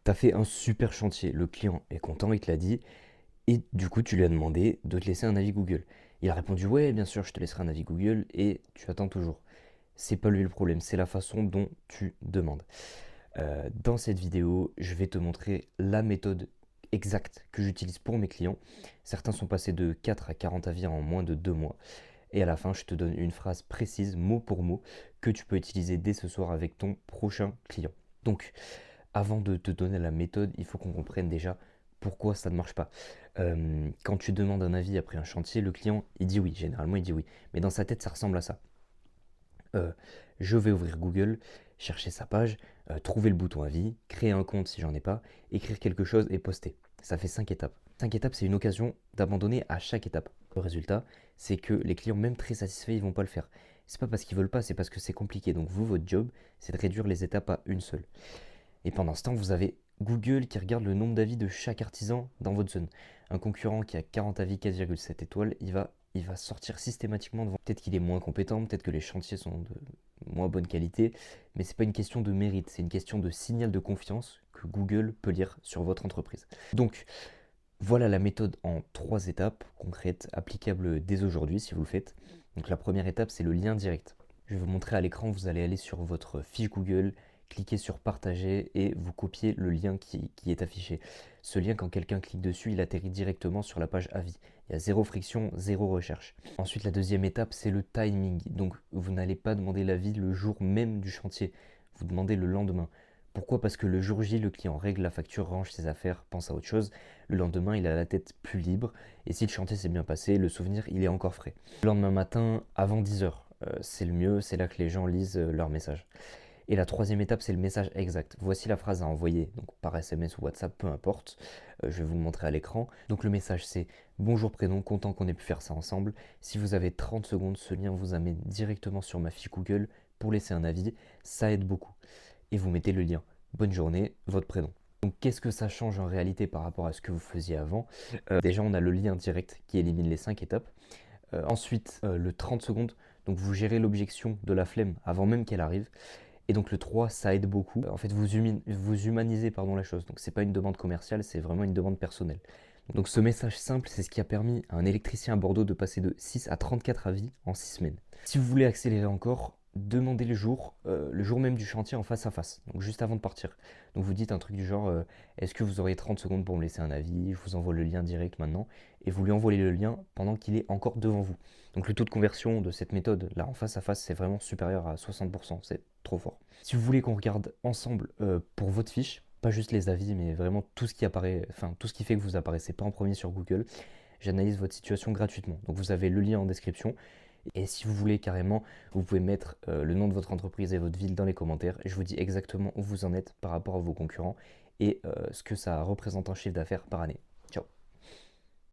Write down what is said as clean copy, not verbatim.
Tu as fait un super chantier, le client est content, il te l'a dit, et du coup, tu lui as demandé de te laisser un avis Google. Il a répondu: ouais, bien sûr, je te laisserai un avis Google, et tu attends toujours. C'est pas lui le problème, c'est la façon dont tu demandes. Dans cette vidéo, je vais te montrer la méthode exacte que j'utilise pour mes clients. Certains sont passés de 4 à 40 avis en moins de 2 mois. Et à la fin, je te donne une phrase précise, mot pour mot, que tu peux utiliser dès ce soir avec ton prochain client. Donc, avant de te donner la méthode, il faut qu'on comprenne déjà pourquoi ça ne marche pas. Quand tu demandes un avis après un chantier, le client, il dit oui, généralement il dit oui. Mais dans sa tête, ça ressemble à ça. Euh, je vais ouvrir Google, chercher sa page, trouver le bouton avis, créer un compte si j'en ai pas, écrire quelque chose et poster. Ça fait 5 étapes. 5 étapes, c'est une occasion d'abandonner à chaque étape. Le résultat, c'est que les clients, même très satisfaits, ils vont pas le faire. C'est pas parce qu'ils veulent pas, c'est parce que c'est compliqué. Donc vous, votre job, c'est de réduire les étapes à une seule. Et pendant ce temps, vous avez Google qui regarde le nombre d'avis de chaque artisan dans votre zone. Un concurrent qui a 40 avis, 4,7 étoiles, il va sortir systématiquement devant. Peut-être qu'il est moins compétent, peut-être que les chantiers sont de moins bonne qualité, mais c'est pas une question de mérite, c'est une question de signal de confiance que Google peut lire sur votre entreprise. Donc, voilà la méthode en 3 étapes concrètes, applicables dès aujourd'hui si vous le faites. Donc la première étape, c'est le lien direct. Je vais vous montrer à l'écran, vous allez aller sur votre fiche Google, cliquer sur partager et vous copiez le lien qui est affiché. Ce lien, quand quelqu'un clique dessus, il atterrit directement sur la page avis. Il y a zéro friction, zéro recherche. Ensuite, la deuxième étape, c'est le timing. Donc vous n'allez pas demander l'avis le jour même du chantier, vous demandez le lendemain. Pourquoi? Parce que le jour J, le client règle la facture, range ses affaires, pense à autre chose. Le lendemain, il a la tête plus libre. Et si le chantier s'est bien passé, le souvenir, il est encore frais. Le lendemain matin, avant 10 h, c'est le mieux, c'est là que les gens lisent leur message. Et la troisième étape, c'est le message exact. Voici la phrase à envoyer, donc par SMS ou WhatsApp, peu importe. Je vais vous le montrer à l'écran. Donc le message, c'est: bonjour prénom, content qu'on ait pu faire ça ensemble. Si vous avez 30 secondes, ce lien vous amène directement sur ma fiche Google pour laisser un avis. Ça aide beaucoup. Et vous mettez le lien. Bonne journée, votre prénom. Donc qu'est-ce que ça change en réalité par rapport à ce que vous faisiez avant? Déjà, on a le lien direct qui élimine les 5 étapes. Ensuite, le 30 secondes, donc vous gérez l'objection de la flemme avant même qu'elle arrive. Et donc le 3, ça aide beaucoup. En fait, vous humanisez la chose. Donc c'est pas une demande commerciale, c'est vraiment une demande personnelle. Donc ce message simple, c'est ce qui a permis à un électricien à Bordeaux de passer de 6 à 34 avis en 6 semaines. Si vous voulez accélérer encore, demandez le jour même du chantier en face à face, donc juste avant de partir. Donc vous dites un truc du genre: est-ce que vous auriez 30 secondes pour me laisser un avis? Je vous envoie le lien direct maintenant. Et vous lui envoyez le lien pendant qu'il est encore devant vous. Donc le taux de conversion de cette méthode, là en face à face, c'est vraiment supérieur à 60%, c'est trop fort. Si vous voulez qu'on regarde ensemble pour votre fiche, pas juste les avis, mais vraiment tout ce qui apparaît, enfin tout ce qui fait que vous apparaissez pas en premier sur Google, j'analyse votre situation gratuitement. Donc vous avez le lien en description. Et si vous voulez carrément, vous pouvez mettre le nom de votre entreprise et votre ville dans les commentaires. Je vous dis exactement où vous en êtes par rapport à vos concurrents et ce que ça représente en chiffre d'affaires par année.